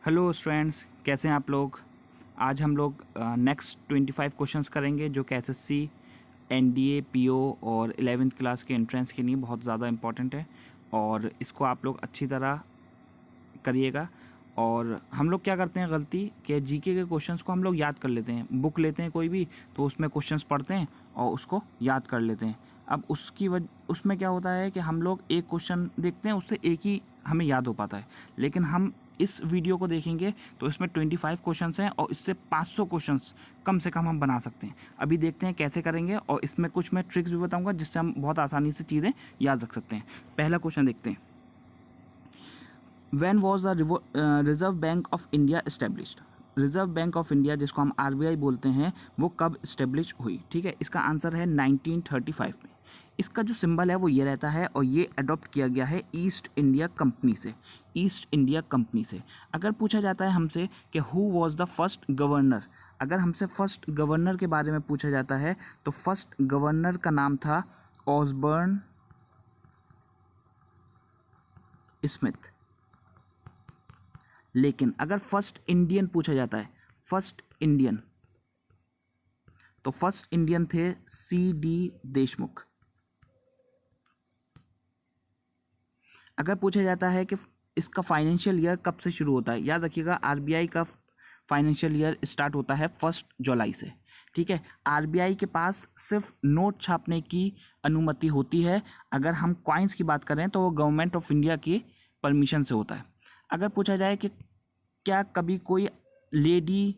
Hello students, कैसे हैं आप लोग। आज हम लोग नेक्स्ट 25 क्वेश्चंस करेंगे जो कि एसएससी, एनडीए, पीओ और 11th क्लास के एंट्रेंस के लिए बहुत ज़्यादा इम्पॉर्टेंट है और इसको आप लोग अच्छी तरह करिएगा। और हम लोग क्या करते हैं गलती कि जीके के क्वेश्चंस को हम लोग याद कर लेते हैं, बुक लेते हैं कोई भी तो उसमें क्वेश्चंस पढ़ते हैं और उसको याद कर लेते हैं। अब उसमें क्या होता है कि हम लोग एक क्वेश्चन देखते हैं, उससे एक ही हमें याद हो पाता है। लेकिन हम इस वीडियो को देखेंगे तो इसमें 25 क्वेश्चंस हैं और इससे 500 क्वेश्चंस कम से कम हम बना सकते हैं। अभी देखते हैं कैसे करेंगे और इसमें कुछ मैं ट्रिक्स भी बताऊंगा जिससे हम बहुत आसानी से चीज़ें याद रख सकते हैं। पहला क्वेश्चन देखते हैं। When was the reserve bank of India established? Reserve bank of India जिसको हम आरबीआई बोलते हैं वो कब इस्टेब्लिश हुई? ठीक है, इसका आंसर है 1935 में। इसका जो सिंबल है वो ये रहता है और ये अडॉप्ट किया गया है ईस्ट इंडिया कंपनी से। ईस्ट इंडिया कंपनी से अगर पूछा जाता है हमसे कि who was the first governor, अगर हमसे फर्स्ट गवर्नर के बारे में पूछा जाता है तो फर्स्ट गवर्नर का नाम था ऑसबर्न स्मिथ। लेकिन अगर फर्स्ट इंडियन पूछा जाता है, फर्स्ट इंडियन, तो फर्स्ट इंडियन थे सी.डी. देशमुख। अगर पूछा जाता है कि इसका फाइनेंशियल ईयर कब से शुरू होता है, याद रखिएगा आरबीआई का फाइनेंशियल ईयर स्टार्ट होता है 1 जुलाई से। ठीक है, आरबीआई के पास सिर्फ नोट छापने की अनुमति होती है। अगर हम कॉइन्स की बात करें तो वो गवर्नमेंट ऑफ इंडिया की परमिशन से होता है। अगर पूछा जाए कि क्या कभी कोई लेडी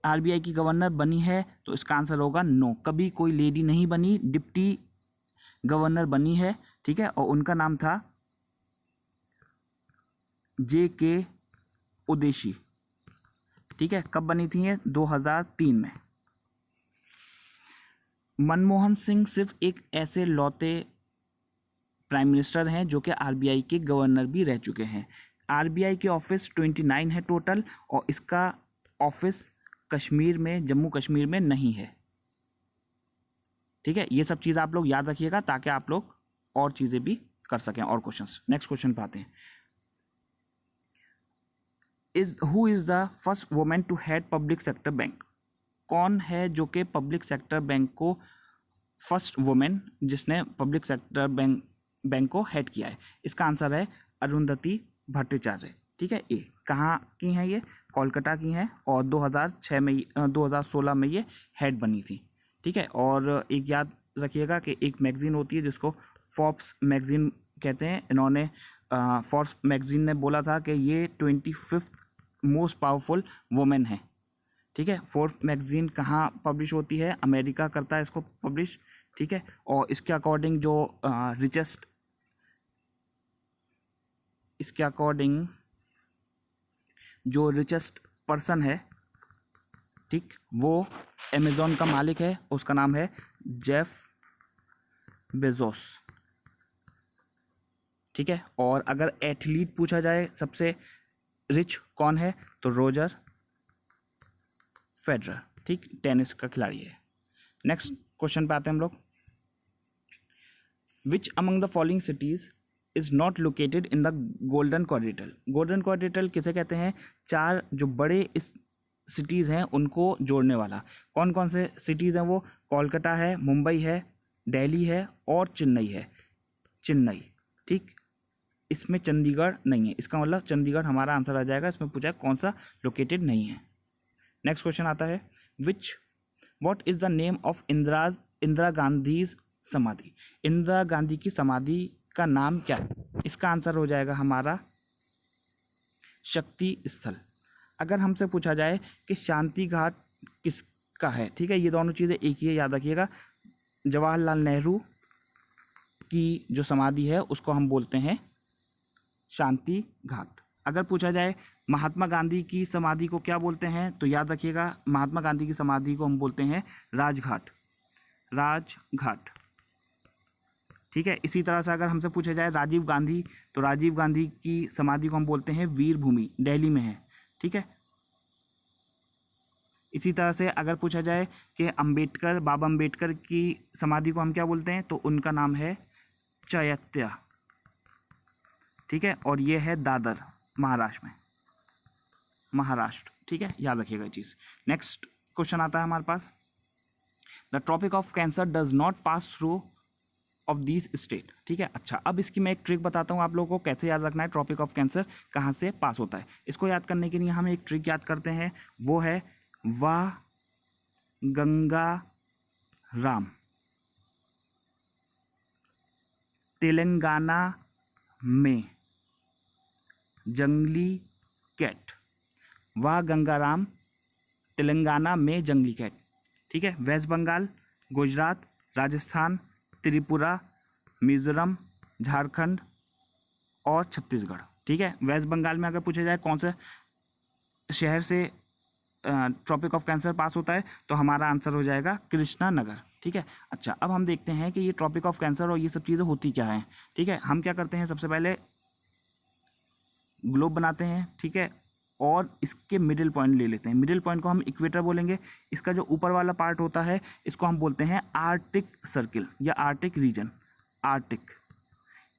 आरबीआई की गवर्नर बनी है तो इसका आंसर होगा नो, कभी कोई लेडी नहीं बनी, डिप्टी गवर्नर बनी है। ठीक है, और उनका नाम था जे.के. उदेशी। ठीक है, कब बनी थी ये? 2003 में। मनमोहन सिंह सिर्फ एक ऐसे लौते प्राइम मिनिस्टर हैं जो कि आरबीआई के गवर्नर भी रह चुके हैं। आरबीआई के ऑफिस 29 है टोटल और इसका ऑफिस कश्मीर में, जम्मू कश्मीर में नहीं है। ठीक है, ये सब चीज़ आप लोग याद रखिएगा ताकि आप लोग और चीज़ें भी कर सकें और क्वेश्चंस। नेक्स्ट क्वेश्चन पे आते हैं। Who is the first women to head public sector bank? कौन है जो कि पब्लिक सेक्टर बैंक को, फर्स्ट वुमेन जिसने पब्लिक सेक्टर बैंक को हेड किया है? इसका आंसर है अरुंधति भट्टाचार्य। ठीक है, ए कहाँ की हैं ये? कोलकाता की हैं और 2016 में ये हेड बनी थी। ठीक है, और एक याद रखिएगा कि एक मैगजीन होती है जिसको फोर्ब्स मैगजीन कहते हैं। इन्होंने फोर्ब्स मैगजीन ने बोला था कि ये 25th मोस्ट पावरफुल वुमेन है। ठीक है, फोर्ब्स मैगजीन कहाँ पब्लिश होती है? अमेरिका करता है इसको पब्लिश। ठीक है, और इसके अकॉर्डिंग जो रिचेस्ट पर्सन है, ठीक, वो अमेज़ॉन का मालिक है, उसका नाम है जेफ बेजोस। ठीक है, और अगर एथलीट पूछा जाए सबसे रिच कौन है तो रोजर फेडरर। ठीक, टेनिस का खिलाड़ी है। नेक्स्ट क्वेश्चन पे आते हैं हम लोग। Which among the following cities is not located in the golden quadrilateral? Golden quadrilateral किसे कहते हैं? 4 जो बड़े इस सिटीज़ हैं उनको जोड़ने वाला। कौन कौन से सिटीज़ हैं वो? कोलकाता है, मुंबई है, दिल्ली है और चेन्नई है। चेन्नई, ठीक, इसमें चंडीगढ़ नहीं है। इसका मतलब चंडीगढ़ हमारा आंसर आ जाएगा। इसमें पूछा है कौन सा लोकेटेड नहीं है। नेक्स्ट क्वेश्चन आता है, what is the name of Indira Gandhi समाधि? इंदिरा गांधी की समाधि का नाम क्या है? इसका आंसर हो जाएगा हमारा शक्ति स्थल। अगर हमसे पूछा जाए कि शांति घाट किसका है, ठीक है, ये दोनों चीज़ें एक ही है, याद रखिएगा। जवाहरलाल नेहरू की जो समाधि है उसको हम बोलते हैं शांति घाट। अगर पूछा जाए महात्मा गांधी की समाधि को क्या बोलते हैं तो याद रखिएगा महात्मा गांधी की समाधि को हम बोलते हैं राजघाट। राजघाट, ठीक है। इसी तरह से अगर हमसे पूछा जाए राजीव गांधी तो राजीव गांधी की समाधि को हम बोलते हैं वीर भूमि, दिल्ली में है। ठीक है, इसी तरह से अगर पूछा जाए कि अंबेडकर, बाबा अंबेडकर की समाधि को हम क्या बोलते हैं तो उनका नाम है चैत्य। ठीक है, और ये है दादर, महाराष्ट्र में। महाराष्ट्र। ठीक है, याद रखिएगा ये चीज़। नेक्स्ट क्वेश्चन आता है हमारे पास, the tropic of cancer does not pass through of this state. ठीक है, अच्छा अब इसकी मैं एक ट्रिक बताता हूँ आप लोगों को कैसे याद रखना है ट्रॉपिक ऑफ कैंसर कहाँ से पास होता है। इसको याद करने के लिए हम एक ट्रिक याद करते हैं, वो है वाह गंगा राम। तेलंगाना में जंगली कैट, वाह गंगाराम तेलंगाना में जंगली कैट। ठीक है, वेस्ट बंगाल, गुजरात, राजस्थान, त्रिपुरा, मिजोरम, झारखंड और छत्तीसगढ़। ठीक है, वेस्ट बंगाल में अगर पूछा जाए कौन से शहर से ट्रॉपिक ऑफ कैंसर पास होता है तो हमारा आंसर हो जाएगा कृष्णा नगर। ठीक है, अच्छा अब हम देखते हैं कि ये ट्रॉपिक ऑफ कैंसर और ये सब चीज़ें होती क्या हैं। ठीक है, हम क्या करते हैं, सबसे पहले ग्लोब बनाते हैं। ठीक है, और इसके मिडिल पॉइंट ले लेते हैं, मिडिल पॉइंट को हम इक्वेटर बोलेंगे। इसका जो ऊपर वाला पार्ट होता है इसको हम बोलते हैं आर्टिक सर्किल या आर्टिक रीजन, आर्टिक।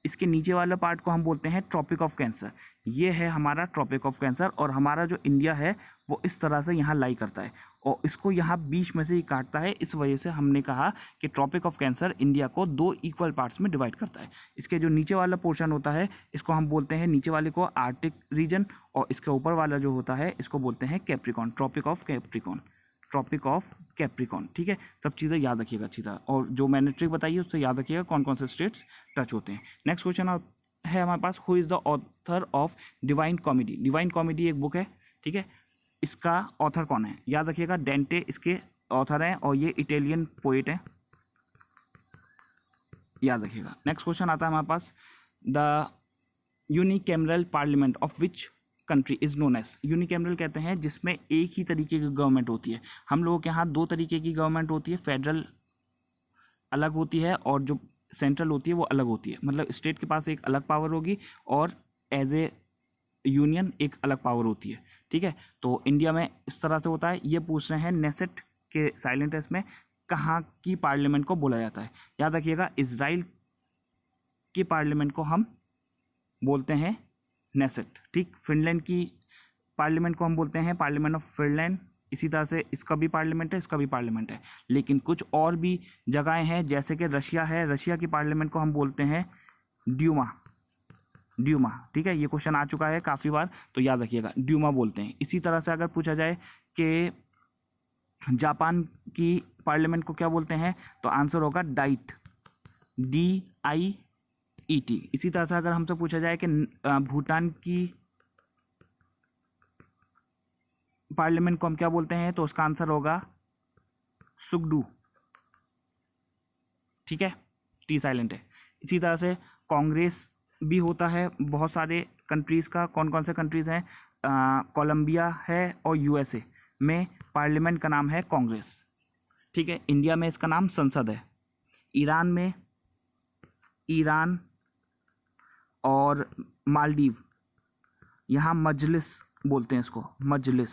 इसके नीचे वाला पार्ट को हम बोलते हैं ट्रॉपिक ऑफ कैंसर। ये है हमारा ट्रॉपिक ऑफ कैंसर और हमारा जो इंडिया है वो इस तरह से यहाँ लाई करता है और इसको यहाँ बीच में से ही काटता है। इस वजह से हमने कहा कि ट्रॉपिक ऑफ कैंसर इंडिया को 2 इक्वल पार्ट्स में डिवाइड करता है। इसके जो नीचे वाला पोर्शन होता है इसको हम बोलते हैं, नीचे वाले को आर्टिक रीजन, और इसके ऊपर वाला जो होता है इसको बोलते हैं Capricorn, tropic of Capricorn, tropic of Capricorn. ठीक है, सब चीज़ें याद रखिएगा अच्छी तरह, और जो मैंने ट्रिक बताई है उससे याद रखिएगा कौन कौन से स्टेट्स टच होते हैं। नेक्स्ट क्वेश्चन है हमारे पास, who is the author of Divine Comedy. Divine Comedy एक बुक है। ठीक है, इसका ऑथर कौन है, याद रखिएगा डेंटे इसके ऑथर हैं और ये इटालियन पोएट है, याद रखिएगा। नेक्स्ट क्वेश्चन आता है हमारे पास, the unicameral parliament of which country is known as. Unicameral कहते हैं जिसमें एक ही तरीके की गवर्नमेंट होती है। हम लोगों के यहाँ 2 तरीके की गवर्नमेंट होती है, फेडरल अलग होती है और जो सेंट्रल होती है वो अलग होती है। मतलब स्टेट के पास एक अलग पावर होगी और एज ए यूनियन एक अलग पावर होती है। ठीक है, तो इंडिया में इस तरह से होता है। ये पूछ रहे हैं नेसेट के साइलेंट टेस्ट में कहाँ की पार्लियामेंट को बोला जाता है, याद रखिएगा इजराइल की पार्लियामेंट को हम बोलते हैं नेसेट। ठीक, फिनलैंड की पार्लियामेंट को हम बोलते हैं पार्लियामेंट ऑफ फिनलैंड। इसी तरह से इसका भी पार्लियामेंट है, इसका भी पार्लियामेंट है। लेकिन कुछ और भी जगहें हैं जैसे कि रशिया है, रशिया की पार्लियामेंट को हम बोलते हैं ड्यूमा, ड्यूमा। ठीक है, ये क्वेश्चन आ चुका है काफ़ी बार तो याद रखिएगा ड्यूमा बोलते हैं। इसी तरह से अगर पूछा जाए कि जापान की पार्लियामेंट को क्या बोलते हैं तो आंसर होगा डाइट, DIET। इसी तरह से अगर हमसे पूछा जाए कि भूटान की पार्लियामेंट को हम क्या बोलते हैं तो उसका आंसर होगा सुगडू। ठीक है, टी साइलेंट है। इसी तरह से कांग्रेस भी होता है बहुत सारे कंट्रीज़ का। कौन कौन से कंट्रीज़ हैं, कोलंबिया है और USA में पार्लियामेंट का नाम है कांग्रेस। ठीक है, इंडिया में इसका नाम संसद है। ईरान में, ईरान और मालदीव यहाँ मजलिस बोलते हैं इसको, मजलिस।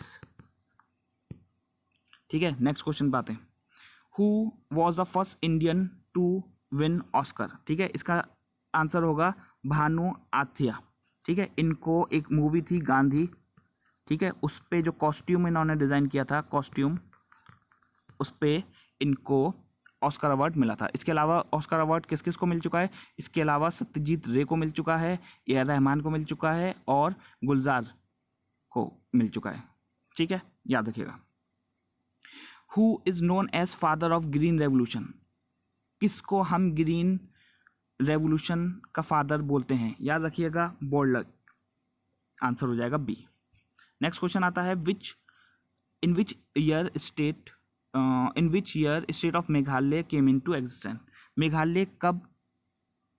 ठीक है, नेक्स्ट क्वेश्चन पे आते हैं, who was the first Indian to win Oscar. ठीक है, इसका आंसर होगा भानु आथिया। ठीक है, इनको एक मूवी थी गांधी, ठीक है, उस पर जो कॉस्ट्यूम इन्होंने डिज़ाइन किया था, कॉस्ट्यूम, उस पर इनको ऑस्कर अवार्ड मिला था। इसके अलावा ऑस्कर अवार्ड किस किस को मिल चुका है, इसके अलावा सत्यजीत रे को मिल चुका है, ए.आर. रहमान को मिल चुका है और गुलजार को मिल चुका है। ठीक है, याद रखिएगा। Who is known as father of green revolution. किसको हम ग्रीन रेवोल्यूशन का फादर बोलते हैं, याद रखिएगा बोरलग। आंसर हो जाएगा बी। नेक्स्ट क्वेश्चन आता है, in which year state of Meghalaya came into existence. Meghalaya कब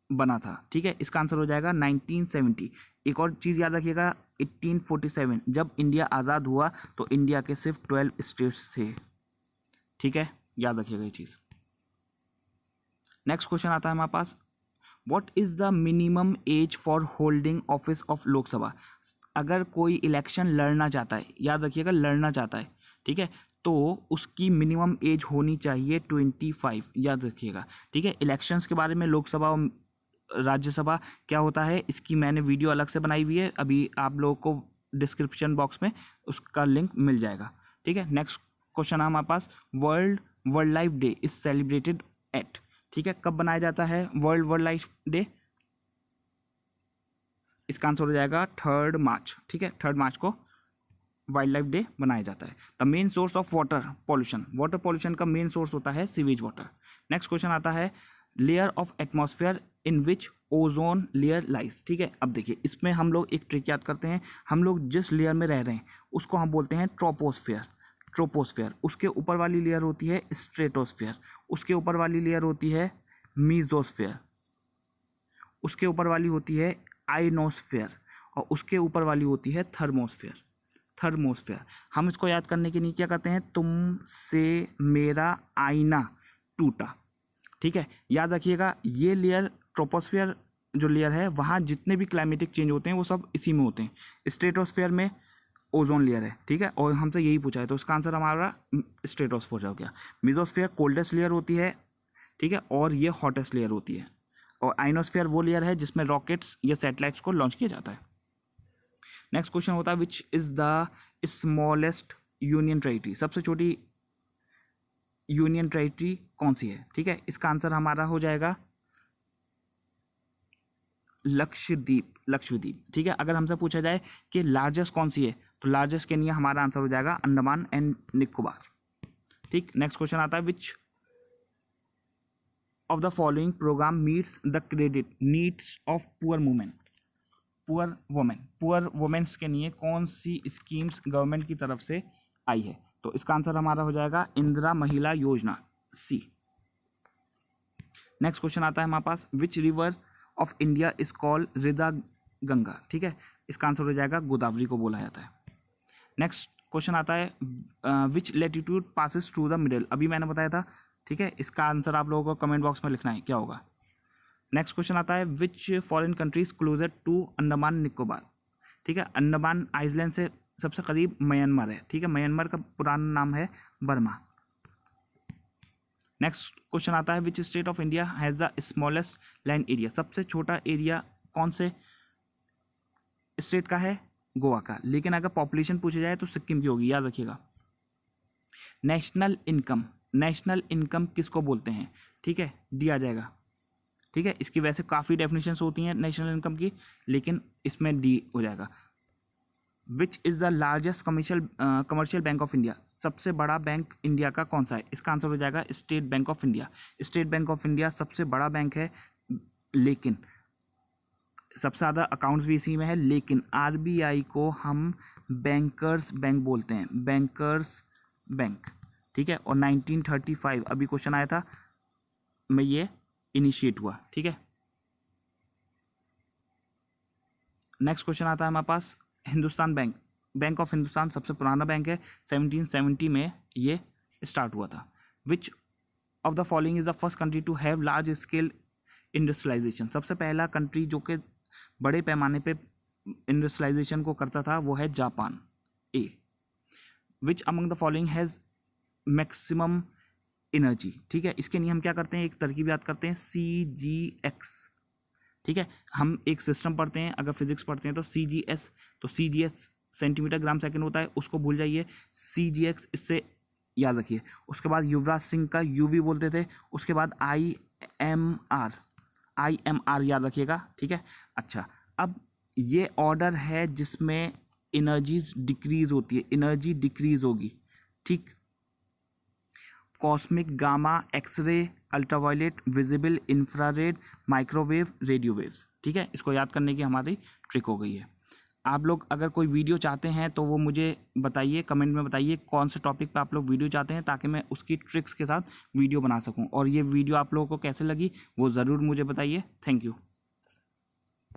बना था। ठीक है, इसका आंसर हो जाएगा 1970। एक और चीज़ याद रखिएगा, 1847 जब इंडिया आज़ाद हुआ तो इंडिया के सिर्फ 12 स्टेट्स थे। ठीक है, याद रखिएगा ये चीज़। नेक्स्ट क्वेश्चन आता है हमारे पास, what is the minimum age for holding office of Lok Sabha. अगर कोई इलेक्शन लड़ना चाहता है, याद रखिएगा लड़ना चाहता है, ठीक है, तो उसकी मिनिमम एज होनी चाहिए 25, याद रखिएगा। ठीक है, इलेक्शंस के बारे में लोकसभा और राज्यसभा क्या होता है इसकी मैंने वीडियो अलग से बनाई हुई है, अभी आप लोगों को डिस्क्रिप्शन बॉक्स में उसका लिंक मिल जाएगा, ठीक है। नेक्स्ट क्वेश्चन है हमारे पास, world wildlife day is celebrated at, ठीक है, कब बनाया जाता है वर्ल्ड वाइल्ड लाइफ डे? इसका आंसर हो जाएगा 3 मार्च, ठीक है, 3 मार्च को वाइल्ड लाइफ डे बनाया जाता है। The main source of water pollution, water pollution का मेन सोर्स होता है सीवेज वाटर। नेक्स्ट क्वेश्चन आता है, layer of atmosphere in which ozone layer lies, ठीक है। अब देखिए इसमें हम लोग एक ट्रिक याद करते हैं, हम लोग जिस लेयर में रह रहे हैं उसको हम बोलते हैं ट्रोपोस्फेयर, उसके ऊपर वाली लेयर होती है स्ट्रेटोस्फेयर, उसके ऊपर वाली लेयर होती है मीजोस्फेयर, उसके ऊपर वाली होती है आइनोस्फेयर, और उसके ऊपर वाली होती है थर्मोस्फेयर। हम इसको याद करने के लिए क्या करते हैं, तुमसे मेरा आईना टूटा, ठीक है, याद रखिएगा। ये लेयर ट्रोपोस्फेयर जो लेयर है, वहाँ जितने भी क्लाइमेटिक चेंज होते हैं वो सब इसी में होते हैं। स्ट्रेटोस्फेयर में ओजोन लेयर है, ठीक है, और हमसे यही पूछा है तो इसका आंसर हमारा स्ट्रेटोस्फेयर हो गया। मेसोस्फेयर कोल्डेस्ट लेयर होती है, ठीक है, और ये हॉटेस्ट लेयर होती है। और आइनोस्फेयर वो लेयर है जिसमें रॉकेट्स या सैटेलाइट्स को लॉन्च किया जाता है। नेक्स्ट क्वेश्चन होता है, which is the smallest union territory, सबसे छोटी यूनियन टेरिटरी कौन सी है, ठीक है, इसका आंसर हमारा हो जाएगा लक्षद्वीप, ठीक है। अगर हमसे पूछा जाए कि लार्जेस्ट कौन सी है तो लार्जेस्ट के लिए हमारा आंसर हो जाएगा अंडमान एंड निकोबार, ठीक। नेक्स्ट क्वेश्चन आता है, which of the following program meets the credit needs of poor womens के लिए कौन सी स्कीम्स गवर्नमेंट की तरफ से आई है, तो इसका आंसर हमारा हो जाएगा इंदिरा महिला योजना, सी। नेक्स्ट क्वेश्चन आता है हमारे पास, which river of India is called रिदा गंगा, ठीक है, इसका आंसर हो जाएगा गोदावरी को बोला जाता है। नेक्स्ट क्वेश्चन आता है, which latitude passes through the middle, अभी मैंने बताया था, ठीक है, इसका आंसर आप लोगों को कमेंट बॉक्स में लिखना है क्या होगा। नेक्स्ट क्वेश्चन आता है, which foreign countries closer to Andaman Nicobar, ठीक है, अंडमान आइलैंड से सबसे करीब म्यांमार है, ठीक है, म्यांमार का पुराना नाम है बर्मा। नेक्स्ट क्वेश्चन आता है, which state of India has the smallest land area, सबसे छोटा एरिया कौन से स्टेट का है, गोवा का, लेकिन अगर पॉपुलेशन पूछी जाए तो सिक्किम की होगी, याद रखिएगा। नेशनल इनकम किसको बोलते हैं, ठीक है, दिया जाएगा, ठीक है, इसकी वैसे काफ़ी डेफिनेशंस होती हैं नेशनल इनकम की, लेकिन इसमें डी हो जाएगा। Which is the largest commercial bank of India, सबसे बड़ा बैंक इंडिया का कौन सा है, इसका आंसर हो जाएगा state bank of India. State bank of India सबसे बड़ा बैंक है, लेकिन सबसे ज़्यादा अकाउंट्स भी इसी में है, लेकिन आरबीआई को हम बैंकर्स बैंक बोलते हैं, बैंकर्स बैंक, ठीक है। और 1935 अभी क्वेश्चन आया था में ये इनिशिएट हुआ, ठीक है। नेक्स्ट क्वेश्चन आता है हमारे पास, हिंदुस्तान बैंक ऑफ हिंदुस्तान सबसे पुराना बैंक है, 1770 में ये स्टार्ट हुआ था। Which of the following is the first country to have large scale industrialisation, सबसे पहला कंट्री जो कि बड़े पैमाने पे इंडस्ट्रियलाइजेशन को करता था वो है Japan, A. Which among the following has maximum energy, ठीक है, इसके लिए हम क्या करते हैं, एक तरकीब याद करते हैं, CGX, ठीक है, हम एक सिस्टम पढ़ते हैं, अगर फिजिक्स पढ़ते हैं तो CGS, तो CGS सेंटीमीटर ग्राम सेकंड होता है, उसको भूल जाइए, CGX इससे याद रखिए। उसके बाद युवराज सिंह का UV बोलते थे, उसके बाद IMR याद रखिएगा, ठीक है। अच्छा, अब ये ऑर्डर है जिसमें एनर्जी डिक्रीज होती है, एनर्जी डिक्रीज होगी, ठीक। Cosmic, gamma, x-ray, ultraviolet, visible, infrared, microwave, radio waves, ठीक है, इसको याद करने की हमारी ट्रिक हो गई है। आप लोग अगर कोई वीडियो चाहते हैं तो वो मुझे बताइए, कमेंट में बताइए कौन से टॉपिक पे आप लोग वीडियो चाहते हैं, ताकि मैं उसकी ट्रिक्स के साथ वीडियो बना सकूं। और ये वीडियो आप लोगों को कैसे लगी वो ज़रूर मुझे बताइए। Thank you.